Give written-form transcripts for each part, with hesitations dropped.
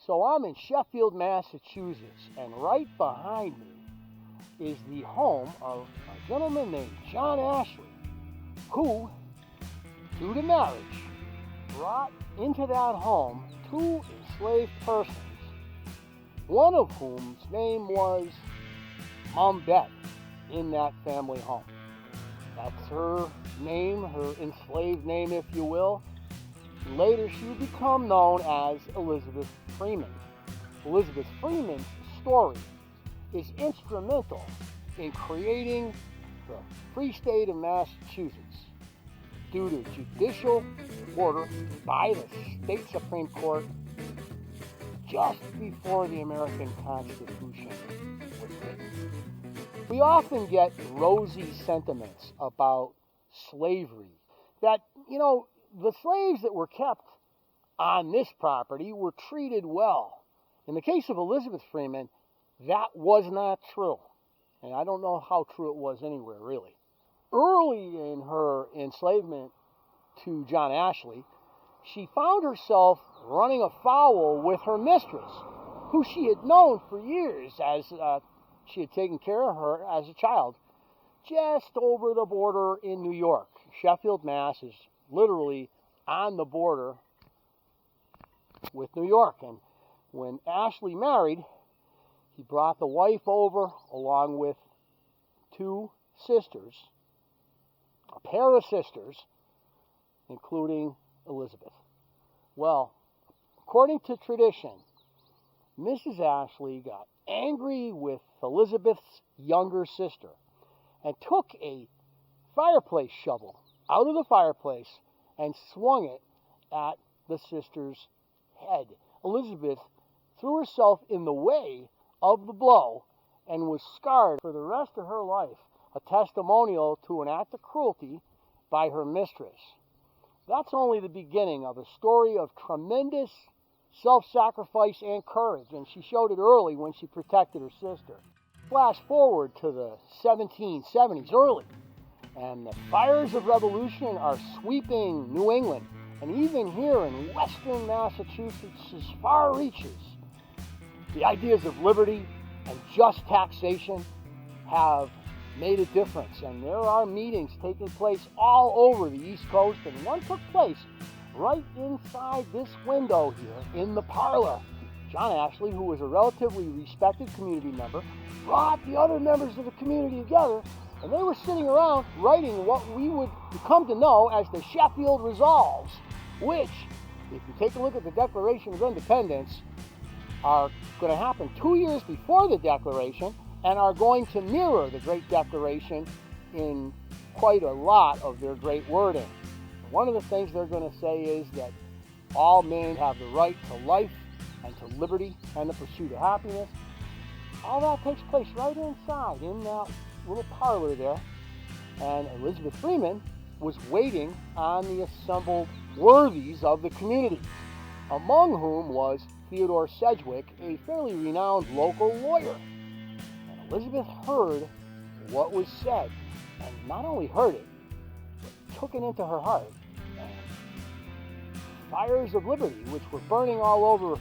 So I'm in Sheffield, Massachusetts, and right behind me is the home of a gentleman named John Ashley, who, due to marriage, brought into that home two enslaved persons, one of whom's name was Mom Bett in that family home. That's her name, her enslaved name, if you will. Later, she would become known as Elizabeth Freeman. Elizabeth Freeman's story is instrumental in creating the free state of Massachusetts due to judicial order by the state Supreme Court just before the American Constitution was written. We often get rosy sentiments about slavery, that, the slaves that were kept on this property were treated well. In the case of Elizabeth Freeman, that was not true. And I don't know how true it was anywhere, really. Early in her enslavement to John Ashley, she found herself running afoul with her mistress, who she had known for years as she had taken care of her as a child, just over the border in New York. Sheffield, Mass. Is literally on the border with New York. And when Ashley married, he brought the wife over along with two sisters, a pair of sisters, including Elizabeth. Well, according to tradition, Mrs. Ashley got angry with Elizabeth's younger sister and took a fireplace shovel out of the fireplace and swung it at the sister's head. Elizabeth threw herself in the way of the blow and was scarred for the rest of her life, a testimonial to an act of cruelty by her mistress. That's only the beginning of a story of tremendous self-sacrifice and courage, and she showed it early when she protected her sister. Flash forward to the 1770s early, and the fires of revolution are sweeping New England, and even here in western Massachusetts' far reaches. The ideas of liberty and just taxation have made a difference, and there are meetings taking place all over the East Coast, and one took place right inside this window here in the parlor. John Ashley, who was a relatively respected community member, brought the other members of the community together, and they were sitting around writing what we would come to know as the Sheffield Resolves, which, if you take a look at the Declaration of Independence, are going to happen 2 years before the Declaration and are going to mirror the Great Declaration in quite a lot of their great wording. One of the things they're going to say is that all men have the right to life and to liberty and the pursuit of happiness. All that takes place right inside in that little parlor there. And Elizabeth Freeman was waiting on the assembled worthies of the community, among whom was Theodore Sedgewick, a fairly renowned local lawyer. And Elizabeth heard what was said, and not only heard it, but took it into her heart. And fires of liberty, which were burning all over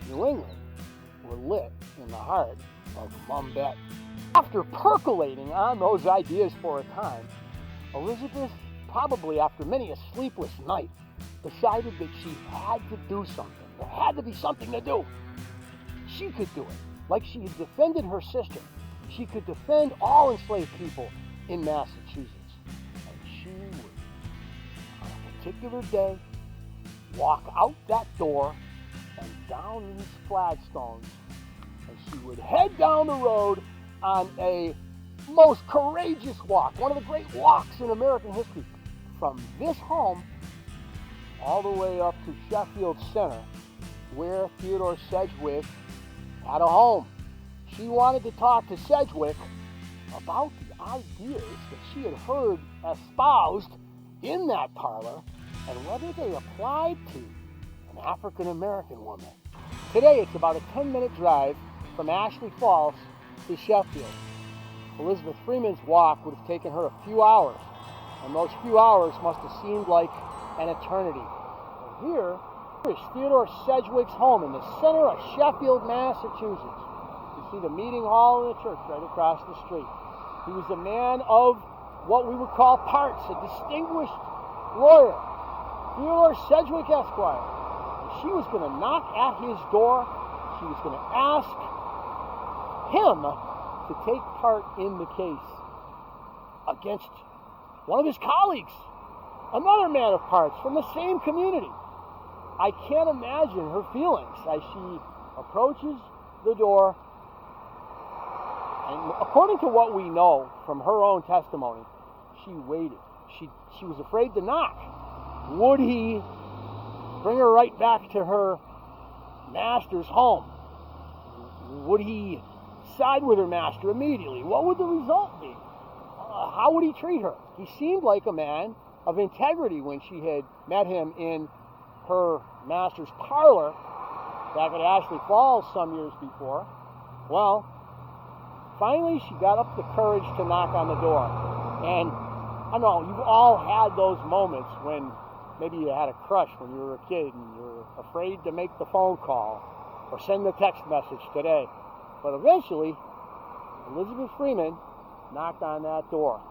New England, were lit in the heart of Mom Bett. After percolating on those ideas for a time, Elizabeth, probably after many a sleepless night, decided that she had to do something. There had to be something to do. She could do it. Like she had defended her sister, she could defend all enslaved people in Massachusetts. And she would, on a particular day, walk out that door and down these flagstones, and she would head down the road on a most courageous walk, one of the great walks in American history, from this home all the way up to Sheffield Center, where Theodore Sedgewick had a home. She wanted to talk to Sedgewick about the ideas that she had heard espoused in that parlor and whether they applied to an African-American woman. Today, it's about a 10-minute drive from Ashley Falls to Sheffield. Elizabeth Freeman's walk would have taken her a few hours, and those few hours must have seemed like an eternity. And here here is Theodore Sedgewick's home in the center of Sheffield, Massachusetts. You see the meeting hall and the church right across the street. He was a man of what we would call parts, a distinguished lawyer, Theodore Sedgewick Esquire. And she was going to knock at his door. She was going to ask him to take part in the case against one of his colleagues, another man of parts from the same community. I can't imagine her feelings as she approaches the door. And according to what we know from her own testimony, she waited. She was afraid to knock. Would he bring her right back to her master's home? Would he side with her master immediately? What would the result be? How would he treat her? He seemed like a man of integrity when she had met him in her master's parlor back at Ashley Falls some years before. Well, finally she got up the courage to knock on the door. And I don't know, you've all had those moments when maybe you had a crush when you were a kid and you were afraid to make the phone call or send the text message today. But eventually, Elizabeth Freeman knocked on that door.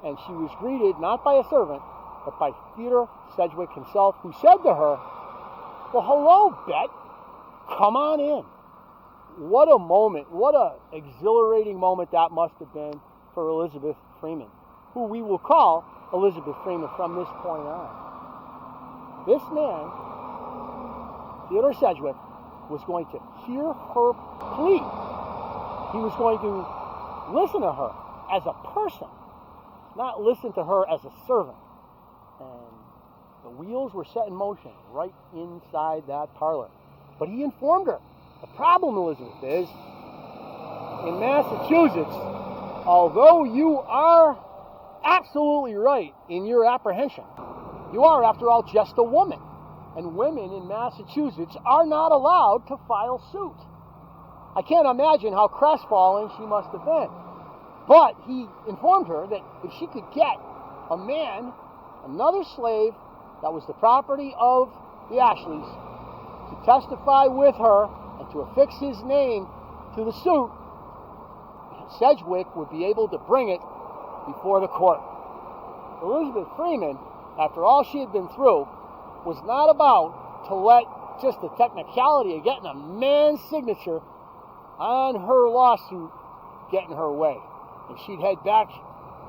And she was greeted not by a servant, but by Theodore Sedgewick himself, who said to her, "Well, hello, Bett. Come on in." What a moment, what a exhilarating moment that must have been for Elizabeth Freeman, who we will call Elizabeth Freeman from this point on. This man, Theodore Sedgewick, was going to hear her plea. He was going to listen to her as a person, not listen to her as a servant. And the wheels were set in motion right inside that parlor. But he informed her. The problem, Elizabeth, is in Massachusetts, although you are absolutely right in your apprehension, you are, after all, just a woman. And women in Massachusetts are not allowed to file suit. I can't imagine how crestfallen she must have been. But he informed her that if she could get a man, another slave that was the property of the Ashleys, to testify with her and to affix his name to the suit, Sedgewick would be able to bring it before the court. Elizabeth Freeman, after all she had been through, was not about to let just the technicality of getting a man's signature on her lawsuit get in her way. And she'd head back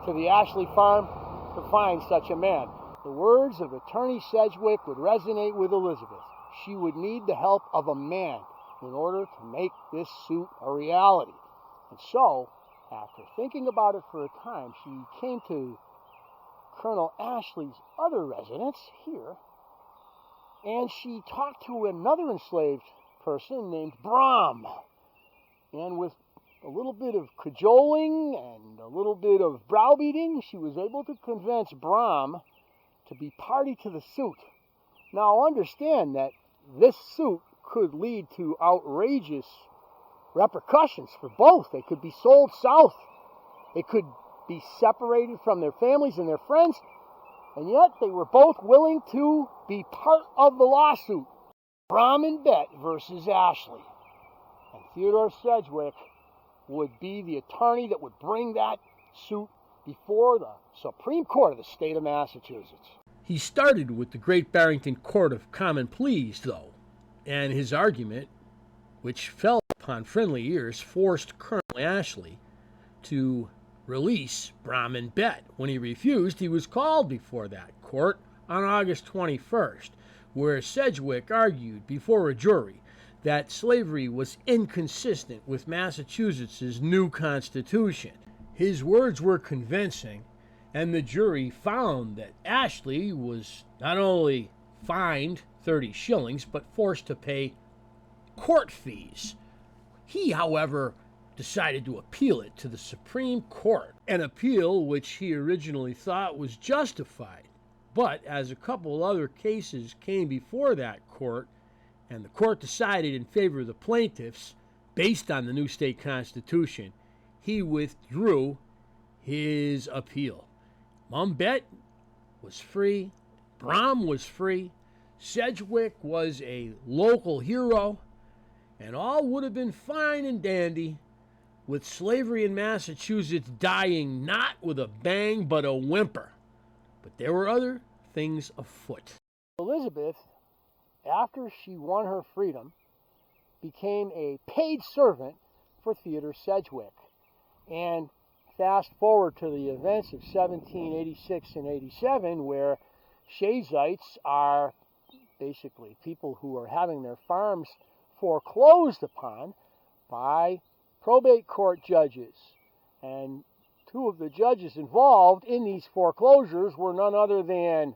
to the Ashley farm to find such a man. The words of Attorney Sedgewick would resonate with Elizabeth. She would need the help of a man in order to make this suit a reality. And so, after thinking about it for a time, she came to Colonel Ashley's other residence here, and she talked to another enslaved person named Brom. And with a little bit of cajoling and a little bit of browbeating, she was able to convince Brom to be party to the suit. Now understand that this suit could lead to outrageous repercussions for both. They could be sold south. They could be separated from their families and their friends, and yet they were both willing to be part of the lawsuit. Brom and Bett versus Ashley. And Theodore Sedgewick would be the attorney that would bring that suit before the Supreme Court of the state of Massachusetts. He started with the Great Barrington Court of Common Pleas, though, and his argument, which fell upon friendly ears, forced Colonel Ashley to release Brom and Bett. When he refused, he was called before that court on August 21st, where Sedgewick argued before a jury that slavery was inconsistent with Massachusetts' new constitution. His words were convincing, and the jury found that Ashley was not only fined 30 shillings, but forced to pay court fees. He, however, decided to appeal it to the Supreme Court, an appeal which he originally thought was justified. But as a couple other cases came before that court, and the court decided in favor of the plaintiffs based on the new state constitution, he withdrew his appeal. Bett was free, Brom was free, Sedgewick was a local hero, and all would have been fine and dandy with slavery in Massachusetts dying not with a bang but a whimper. But there were other things afoot. Elizabeth, after she won her freedom, became a paid servant for Theodore Sedgewick. And fast forward to the events of 1786 and 87, where Shayites are basically people who are having their farms foreclosed upon by probate court judges. And two of the judges involved in these foreclosures were none other than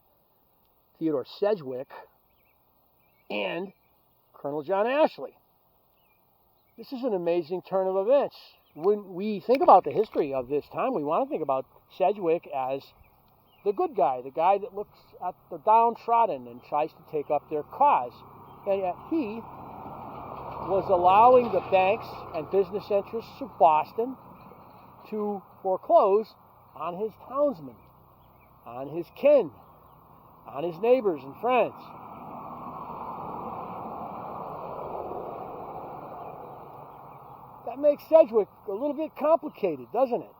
Theodore Sedgewick and Colonel John Ashley. This is an amazing turn of events. When we think about the history of this time, we want to think about Sedgewick as the good guy, the guy that looks at the downtrodden and tries to take up their cause. And yet he was allowing the banks and business interests of Boston to foreclose on his townsmen, on his kin, on his neighbors and friends. That makes Sedgewick a little bit complicated, doesn't it?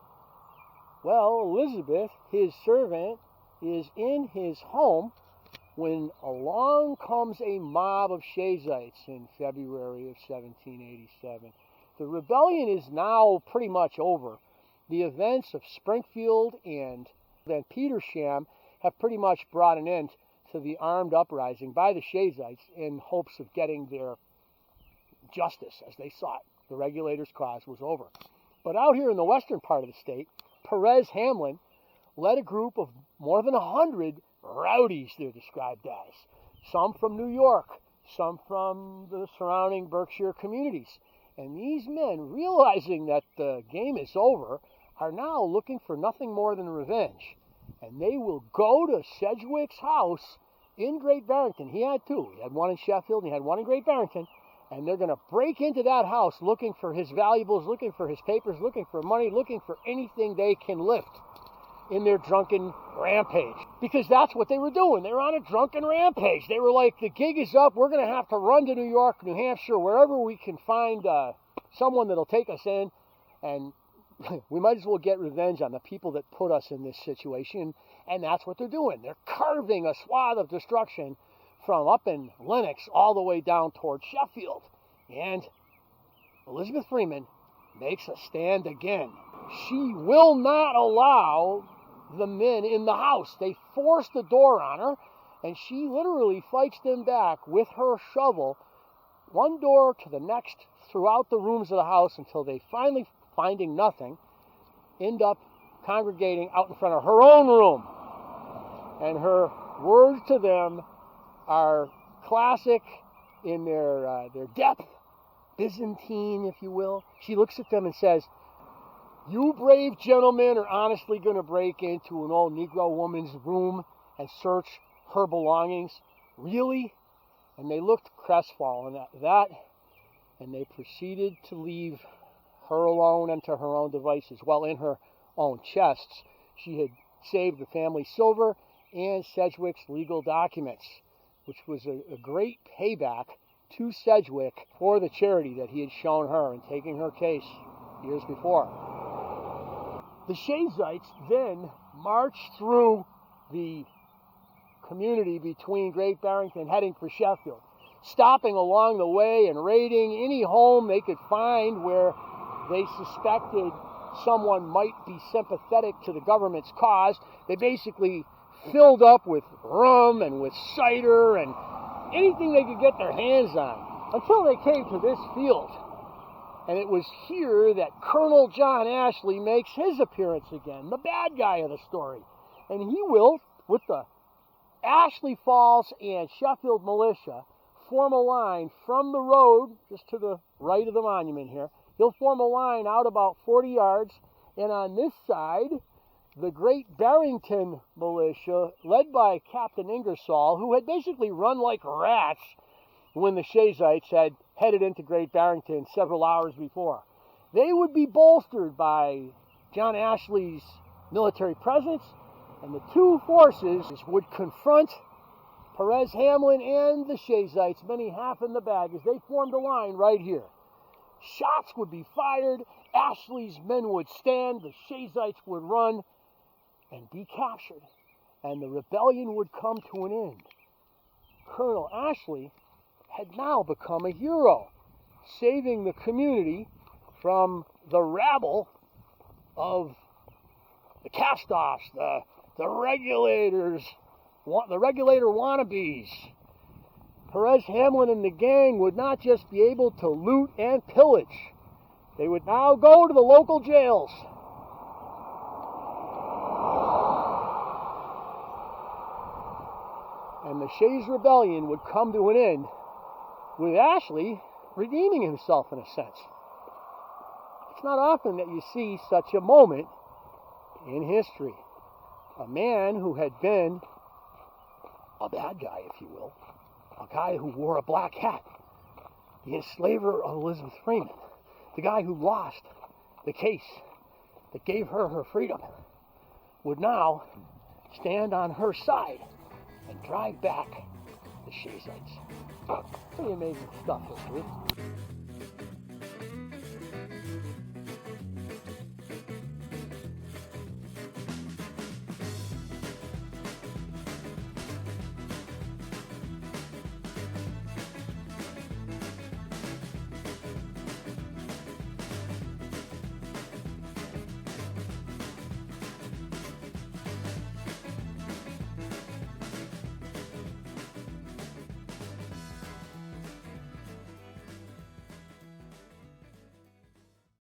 Well, Elizabeth, his servant, is in his home when along comes a mob of Shayites in February of 1787. The rebellion is now pretty much over. The events of Springfield and Van Petersham have pretty much brought an end to the armed uprising by the Shayites in hopes of getting their justice as they saw it. The regulators' cause was over. But out here in the western part of the state, Perez Hamlin led a group of more than 100 rowdies, they're described as. Some from New York, some from the surrounding Berkshire communities. And these men, realizing that the game is over, are now looking for nothing more than revenge. And they will go to Sedgewick's house in Great Barrington. He had two. He had one in Sheffield and he had one in Great Barrington. And they're going to break into that house looking for his valuables, looking for his papers, looking for money, looking for anything they can lift in their drunken rampage. Because that's what they were doing. They were on a drunken rampage. They were like, the gig is up. We're going to have to run to New York, New Hampshire, wherever we can find someone that'll take us in. And we might as well get revenge on the people that put us in this situation. And that's what they're doing. They're carving a swath of destruction from up in Lenox all the way down toward Sheffield. And Elizabeth Freeman makes a stand again. She will not allow the men in the house. They force the door on her, and she literally fights them back with her shovel, one door to the next, throughout the rooms of the house until they finally, finding nothing, end up congregating out in front of her own room. And her words to them are classic in their depth, Byzantine, if you will. She looks at them and says, "You brave gentlemen are honestly going to break into an old Negro woman's room and search her belongings? Really?" And they looked crestfallen at that, and they proceeded to leave her alone and to her own devices. Well, in her own chests, she had saved the family silver and Sedgewick's legal documents, which was a great payback to Sedgewick for the charity that he had shown her in taking her case years before. The Shayites then marched through the community between Great Barrington heading for Sheffield, stopping along the way and raiding any home they could find where they suspected someone might be sympathetic to the government's cause. They basically filled up with rum and with cider and anything they could get their hands on until they came to this field. And it was here that Colonel John Ashley makes his appearance again, the bad guy of the story. And he will, with the Ashley Falls and Sheffield militia, form a line from the road, just to the right of the monument here. He'll form a line out about 40 yards, and on this side, the Great Barrington militia, led by Captain Ingersoll, who had basically run like rats when the Shayites had headed into Great Barrington several hours before. They would be bolstered by John Ashley's military presence, and the two forces would confront Perez Hamlin and the Shaysites, many half in the bag, as they formed a line right here. Shots would be fired, Ashley's men would stand, the Shaysites would run and be captured, and the rebellion would come to an end. Colonel Ashley had now become a hero, saving the community from the rabble of the cast-offs, the regulators, the regulator wannabes. Perez Hamlin and the gang would not just be able to loot and pillage. They would now go to the local jails. And the Shays rebellion would come to an end with Ashley redeeming himself in a sense. It's not often that you see such a moment in history. A man who had been a bad guy, if you will, a guy who wore a black hat, the enslaver of Elizabeth Freeman, the guy who lost the case that gave her her freedom, would now stand on her side and drive back the Shaysites. Pretty amazing stuff, history.